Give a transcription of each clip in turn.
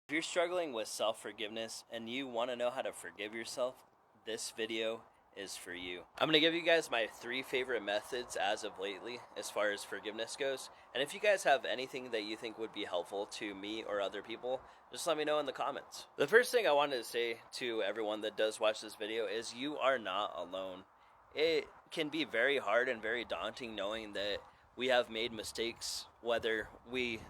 If you're struggling with self-forgiveness and you want to know how to forgive yourself, this video is for you. I'm going to give you guys my 3 favorite methods as of lately as far as forgiveness goes. And if you guys have anything that you think would be helpful to me or other people, just let me know in the comments. The first thing I wanted to say to everyone that does watch this video is you are not alone. It can be very hard and very daunting knowing that we have made mistakes, whether we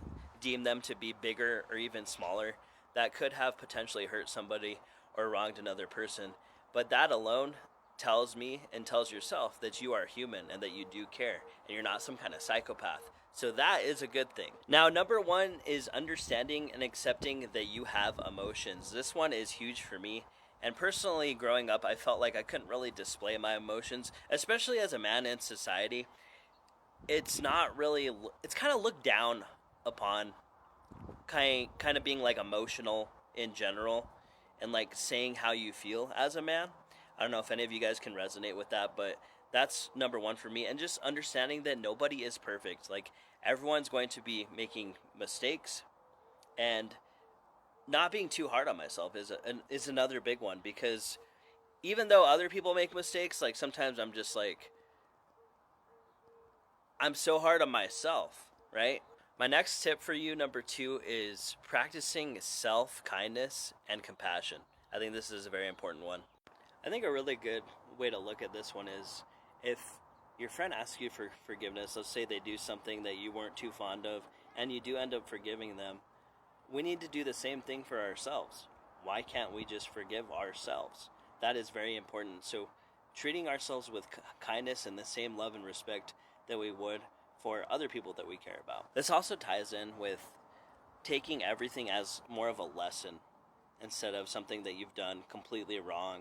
deem them to be bigger or even smaller, that could have potentially hurt somebody or wronged another person. But that alone tells me and tells yourself that you are human and that you do care and you're not some kind of psychopath. So that is a good thing. Now, number 1 is understanding and accepting that you have emotions. This one is huge for me. And personally, growing up, I felt like I couldn't really display my emotions, especially as a man in society. It's not really, it's kind of looked down upon, kind of being like emotional in general and like saying how you feel as a man. I don't know if any of you guys can resonate with that, but that's number 1 for me. And just understanding that nobody is perfect. Like, everyone's going to be making mistakes, and not being too hard on myself is another big one, because even though other people make mistakes, like sometimes I'm just like, I'm so hard on myself, right? My next tip for you, number 2, is practicing self-kindness and compassion. I think this is a very important one. I think a really good way to look at this one is if your friend asks you for forgiveness, let's say they do something that you weren't too fond of, and you do end up forgiving them, we need to do the same thing for ourselves. Why can't we just forgive ourselves? That is very important. So treating ourselves with kindness and the same love and respect that we would for other people that we care about. This also ties in with taking everything as more of a lesson instead of something that you've done completely wrong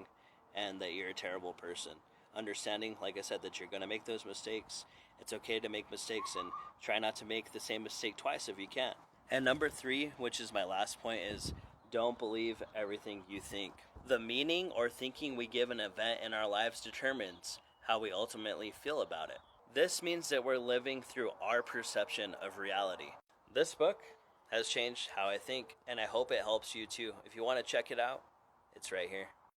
and that you're a terrible person. Understanding, like I said, that you're going to make those mistakes. It's okay to make mistakes, and try not to make the same mistake twice if you can. And number 3, which is my last point, is don't believe everything you think. The meaning or thinking we give an event in our lives determines how we ultimately feel about it. This means that we're living through our perception of reality. This book has changed how I think, and I hope it helps you too. If you want to check it out, it's right here.